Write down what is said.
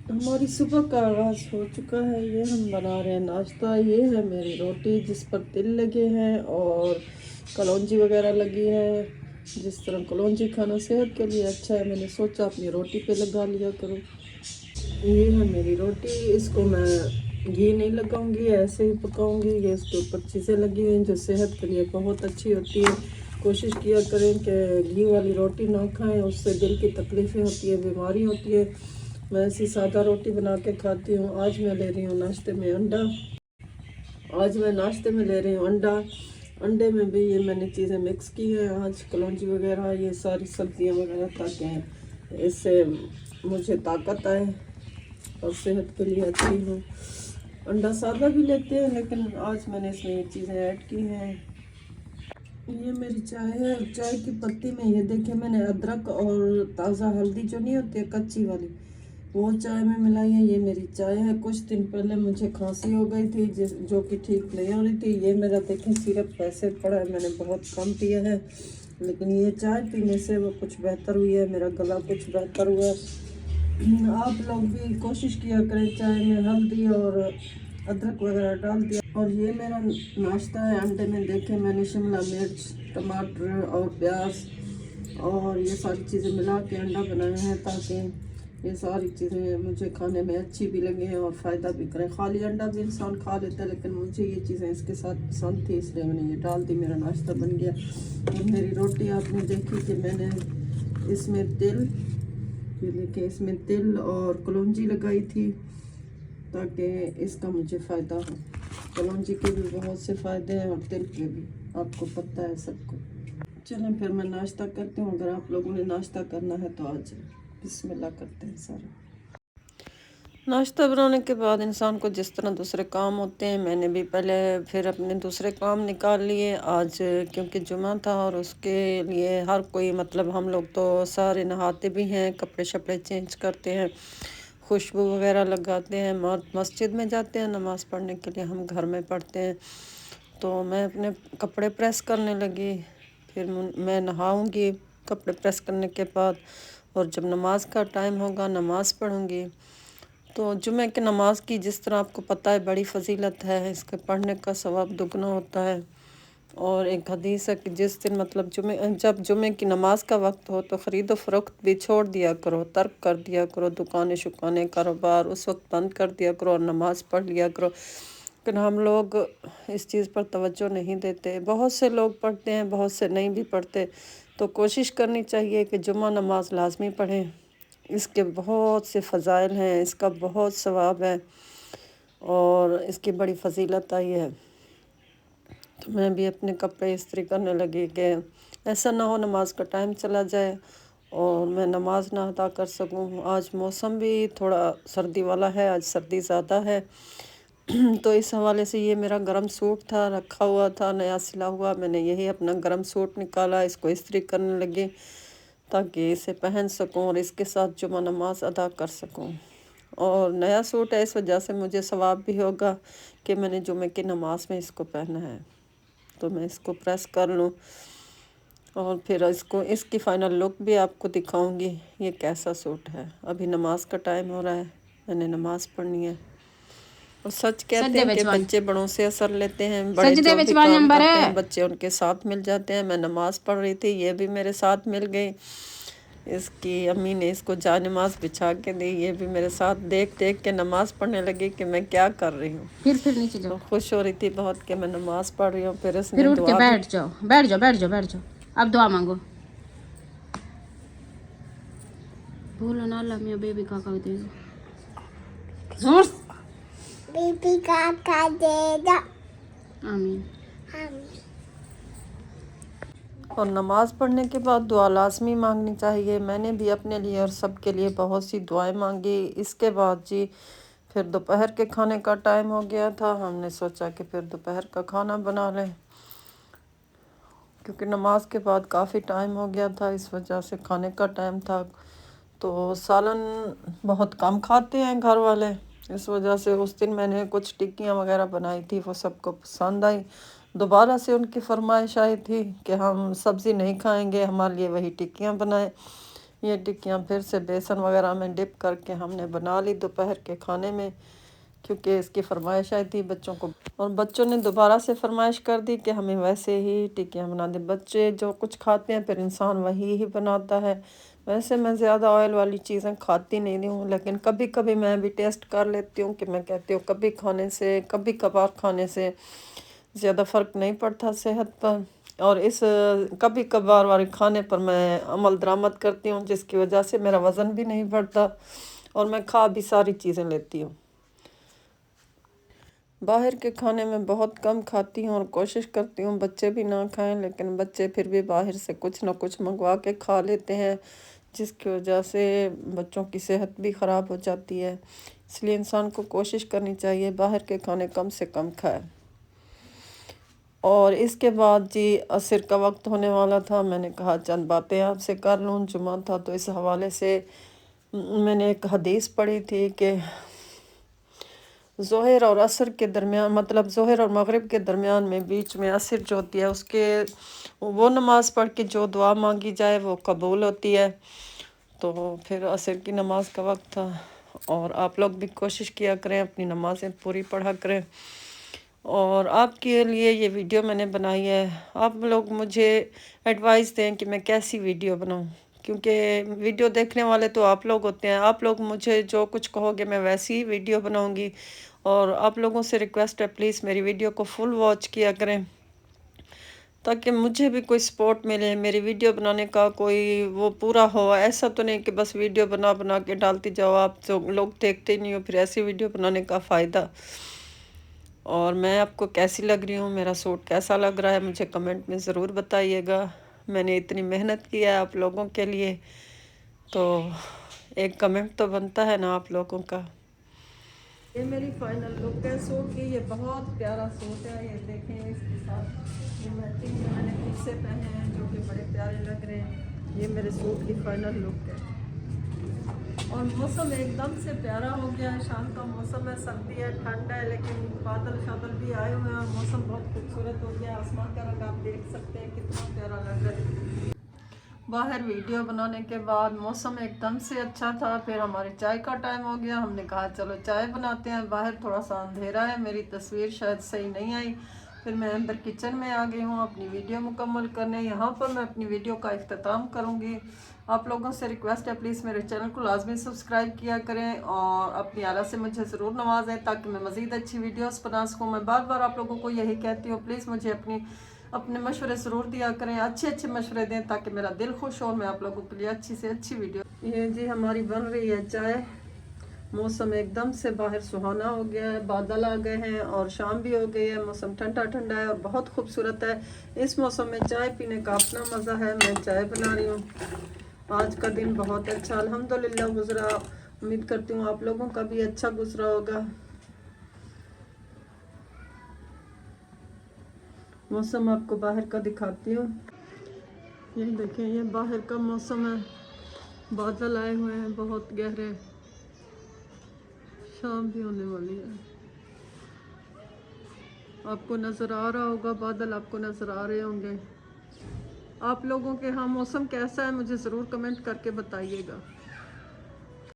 हमारी सुबह का आगाज़ हो चुका है। ये हम बना रहे हैं नाश्ता। ये है मेरी रोटी जिस पर तिल लगे हैं और कलौंजी वगैरह लगी है। जिस तरह कलौंजी खाना सेहत के लिए अच्छा है, मैंने सोचा अपनी रोटी पे लगा लिया करूँ। ये है मेरी रोटी, इसको मैं घी नहीं लगाऊंगी, ऐसे ही पकाऊंगी। ये इसके ऊपर चीज़ें लगी हुई हैं जो सेहत के लिए बहुत अच्छी होती है। कोशिश किया करें कि घी वाली रोटी ना खाएं, उससे दिल की तकलीफ़ें होती है, बीमारी होती है। मैं ऐसी सादा रोटी बना के खाती हूँ। आज मैं ले रही हूँ नाश्ते में अंडा। ले रही हूँ अंडा। अंडे में भी ये मैंने चीज़ें मिक्स की हैं आज, कलौंजी वगैरह, ये सारी सब्जियाँ वगैरह, ताकि इससे मुझे ताकत आए और सेहत के लिए अच्छी हो। अंडा सादा भी लेते हैं, लेकिन आज मैंने इसमें ये चीज़ें ऐड की हैं। ये मेरी चाय है। चाय की पत्ती में ये देखिए मैंने अदरक और ताज़ा हल्दी जो नहीं होती है कच्ची वाली, वो चाय में मिलाई है। ये मेरी चाय है। कुछ दिन पहले मुझे खांसी हो गई थी जो कि ठीक नहीं हो रही थी। ये मेरा देखें सिरप ऐसे पड़ा है, मैंने बहुत कम पिया है, लेकिन ये चाय पीने से वो कुछ बेहतर हुई है, मेरा गला कुछ बेहतर हुआ है। आप लोग भी कोशिश किया करें, चाय में हल्दी और अदरक वगैरह डाल दिया। और ये मेरा नाश्ता है। अंडे में देखें मैंने शिमला मिर्च, टमाटर और प्याज और ये सारी चीज़ें मिला के अंडा बनाया है, ताकि ये सारी चीज़ें मुझे खाने में अच्छी भी लगें और फ़ायदा भी करें। खाली अंडा भी इंसान खा लेता है, लेकिन मुझे ये चीज़ें इसके साथ पसंद थी, इसलिए मैंने ये डाल दी। मेरा नाश्ता बन गया। और मेरी रोटी आपने देखी कि मैंने इसमें तिल और कलौंजी लगाई थी, ताकि इसका मुझे फ़ायदा हो। कलौंजी के भी बहुत से फ़ायदे हैं और तिल के भी, आपको पता है सबको। चलें फिर मैं नाश्ता करती हूँ। अगर आप लोगों ने नाश्ता करना है तो आज बिस्मिल्लाह करते हैं सारा। नाश्ता बनाने के बाद इंसान को जिस तरह दूसरे काम होते हैं, मैंने भी पहले फिर अपने दूसरे काम निकाल लिए आज, क्योंकि जुमा था और उसके लिए हर कोई, मतलब हम लोग तो सारे नहाते भी हैं, कपड़े शपड़े चेंज करते हैं, खुशबू वगैरह लगाते हैं, मस्जिद में जाते हैं नमाज़ पढ़ने के लिए, हम घर में पढ़ते हैं। तो मैं अपने कपड़े प्रेस करने लगी। फिर मैं नहाऊंगी कपड़े प्रेस करने के बाद, और जब नमाज का टाइम होगा नमाज़ पढ़ूंगी। तो जुमे की नमाज की जिस तरह आपको पता है बड़ी फजीलत है, इसके पढ़ने का सवाब दुगना होता है। और एक हदीस है कि जिस दिन, मतलब जब जुमे की नमाज का वक्त हो तो ख़रीदो फ़रोख्त भी छोड़ दिया करो, तर्क कर दिया करो, दुकानें शुकानें कारोबार उस वक्त बंद कर दिया करो और नमाज़ पढ़ लिया करो। लेकिन हम लोग इस चीज़ पर तवज्जो नहीं देते। बहुत से लोग पढ़ते हैं, बहुत से नहीं भी पढ़ते। तो कोशिश करनी चाहिए कि जुमा नमाज लाजमी पढ़ें। इसके बहुत से फ़ज़ाइल हैं, इसका बहुत सवाब है और इसकी बड़ी फजीलत आई है। तो मैं भी अपने कपड़े इस्त्री करने लगी कि ऐसा ना हो नमाज का टाइम चला जाए और मैं नमाज ना अदा कर सकूं। आज मौसम भी थोड़ा सर्दी वाला है, आज सर्दी ज़्यादा है। तो इस हवाले से ये मेरा गरम सूट था, रखा हुआ था नया सिला हुआ, मैंने यही अपना गरम सूट निकाला, इसको इस्त्री करने लगी ताकि इसे पहन सकूं और इसके साथ जुमा नमाज अदा कर सकूं। और नया सूट है, इस वजह से मुझे सवाब भी होगा कि मैंने जुमे की नमाज में इसको पहना है। तो मैं इसको प्रेस कर लूँ और फिर इसकी फ़ाइनल लुक भी आपको दिखाऊंगी ये कैसा सूट है। अभी नमाज का टाइम हो रहा है, मैंने नमाज पढ़नी है। और सच कहते हैं कि बच्चे बड़ों से असर लेते हैं, बड़े जो भी काम करते हैं बच्चे उनके साथ मिल जाते हैं। मैं नमाज पढ़ रही थी, ये भी मेरे साथ मिल गई। इसकी अम्मी ने इसको जा नमाज बिछा के दी, ये भी मेरे साथ देख देख के नमाज पढ़ने लगी कि मैं क्या कर रही हूँ। फिर नीचे जाओ। तो खुश हो रही थी बहुत कि मैं नमाज पढ़ रही हूँ। फिर फिर इसने उठ के दुआ भी, बैठ जाओ, बैठ जाओ, बैठ जाओ, बैठ जाओ। अब दुआ मांगो। बोलो ना अल्लाह मियां बेबी काका दे दो, बेबी काका दे दो, आमीन। और नमाज पढ़ने के बाद दुआ लाजमी मांगनी चाहिए। मैंने भी अपने लिए और सब के लिए बहुत सी दुआएं मांगी। इसके बाद जी फिर दोपहर के खाने का टाइम हो गया था। हमने सोचा कि फिर दोपहर का खाना बना लें, क्योंकि नमाज के बाद काफ़ी टाइम हो गया था, इस वजह से खाने का टाइम था। तो सालन बहुत कम खाते हैं घर वाले, इस वजह से उस दिन मैंने कुछ टिक्कियाँ वगैरह बनाई थी, वो सबको पसंद आई। दोबारा से उनकी फरमाइश आई थी कि हम सब्ज़ी नहीं खाएंगे, हमारे लिए वही टिक्कियाँ बनाएं। یہ ٹکیاں پھر سے بیسن وغیرہ میں ڈپ کر کے ہم نے بنا لی دوپہر کے کھانے میں، کیونکہ اس کی فرمائش آئی تھی بچوں کو، اور بچوں نے دوبارہ سے فرمائش کر دی کہ ہمیں ویسے ہی ٹکیاں بنا دیں۔ بچے جو کچھ کھاتے ہیں پھر انسان وہی بناتا ہے۔ ویسے میں زیادہ آئل والی چیزیں کھاتی نہیں ہوں، لیکن کبھی کبھی میں بھی ٹیسٹ کر لیتی ہوں، کہ میں کہتی ہوں کبھی کھانے سے، کبھی کبھار کھانے سے زیادہ فرق نہیں پڑتا صحت پر، اور اس کبھی کبھار والے کھانے پر میں عمل درآمد کرتی ہوں، جس کی وجہ سے میرا وزن بھی نہیں بڑھتا اور میں کھا بھی ساری چیزیں لیتی ہوں۔ باہر کے کھانے میں بہت کم کھاتی ہوں اور کوشش کرتی ہوں بچے بھی نہ کھائیں، لیکن بچے پھر بھی باہر سے کچھ نہ کچھ منگوا کے کھا لیتے ہیں، جس کی وجہ سے بچوں کی صحت بھی خراب ہو جاتی ہے۔ اس لیے انسان کو کوشش کرنی چاہیے باہر کے کھانے کم سے کم کھائے۔ اور اس کے بعد جی عصر کا وقت ہونے والا تھا، میں نے کہا چند باتیں آپ سے کر لوں، جمعہ تھا تو اس حوالے سے میں نے ایک حدیث پڑھی تھی کہ ظہر اور عصر کے درمیان، مطلب ظہر اور مغرب کے درمیان میں بیچ میں عصر جو ہوتی ہے، اس کے وہ نماز پڑھ کے جو دعا مانگی جائے وہ قبول ہوتی ہے۔ تو پھر عصر کی نماز کا وقت تھا، اور آپ لوگ بھی کوشش کیا کریں اپنی نمازیں پوری پڑھا کریں، اور آپ کے لیے یہ ویڈیو میں نے بنائی ہے۔ آپ لوگ مجھے ایڈوائز دیں کہ میں کیسی ویڈیو بناؤں، کیونکہ ویڈیو دیکھنے والے تو آپ لوگ ہوتے ہیں۔ آپ لوگ مجھے جو کچھ کہو گے میں ویسی ہی ویڈیو بناؤں گی، اور آپ لوگوں سے ریکویسٹ ہے پلیز میری ویڈیو کو فل واچ کیا کریں، تاکہ مجھے بھی کوئی سپورٹ ملے، میری ویڈیو بنانے کا کوئی وہ پورا ہو۔ ایسا تو نہیں کہ بس ویڈیو بنا کے ڈالتی جاؤ، آپ تو لوگ دیکھتے نہیں ہو، پھر ایسی ویڈیو بنانے کا فائدہ۔ اور میں آپ کو کیسی لگ رہی ہوں، میرا سوٹ کیسا لگ رہا ہے، مجھے کمنٹ میں ضرور بتائیے گا۔ میں نے اتنی محنت کی ہے آپ لوگوں کے لیے، تو ایک کمنٹ تو بنتا ہے نا آپ لوگوں کا۔ یہ میری فائنل لک ہے سوٹ کی، یہ بہت پیارا سوٹ ہے، یہ دیکھیں اس کے ساتھ یہ میچنگ میں نے خود سے پہنے ہیں، جو کہ بڑے پیارے لگ رہے ہیں۔ یہ میرے سوٹ کی فائنل لک ہے، اور موسم ایک دم سے پیارا ہو گیا ہے، شام کا موسم ہے، سردی ہے، ٹھنڈ ہے، لیکن بادل شادل بھی آئے ہوئے ہیں، اور موسم بہت خوبصورت ہو گیا ہے۔ آسمان کا رنگ آپ دیکھ سکتے ہیں کتنا پیارا لگ رہا ہے۔ باہر ویڈیو بنانے کے بعد موسم ایک دم سے اچھا تھا، پھر ہماری چائے کا ٹائم ہو گیا، ہم نے کہا چلو چائے بناتے ہیں۔ باہر تھوڑا سا اندھیرا ہے، میری تصویر شاید صحیح نہیں آئی، پھر میں اندر کچن میں آ گئی ہوں اپنی ویڈیو مکمل کرنے۔ یہاں پر میں اپنی ویڈیو کا اختتام کروں گی۔ آپ لوگوں سے ریکویسٹ ہے پلیز میرے چینل کو لازمی سبسکرائب کیا کریں، اور اپنی اعلیٰ سے مجھے ضرور نوازیں، تاکہ میں مزید اچھی ویڈیوز بنا سکوں۔ میں بار بار آپ لوگوں کو یہی کہتی ہوں، پلیز مجھے اپنے مشورے ضرور دیا کریں، اچھے مشورے دیں، تاکہ میرا دل خوش ہو اور میں آپ لوگوں کے لیے اچھی سے اچھی ویڈیو۔ یہ جی ہماری بن رہی ہے چائے، موسم ایک دم سے باہر سہانا ہو گیا ہے، بادل آ گئے ہیں اور شام بھی ہو گئی ہے، موسم ٹھنڈا ٹھنڈا ہے اور بہت خوبصورت ہے۔ اس موسم میں چائے پینے کا اپنا مزہ ہے۔ میں چائے بنا رہی ہوں۔ آج کا دن بہت اچھا الحمدللہ گزرا، امید کرتی ہوں آپ لوگوں کا بھی اچھا گزرا ہوگا۔ موسم آپ کو باہر کا دکھاتی ہوں، یہ دیکھیں یہ باہر کا موسم ہے، بادل آئے ہوئے ہیں بہت گہرے، شام بھی ہونے والی ہے۔ آپ کو نظر آ رہا ہوگا، بادل آپ کو نظر آ رہے ہوں گے۔ آپ لوگوں کے ہاں موسم کیسا ہے مجھے ضرور کمنٹ کر کے بتائیے گا۔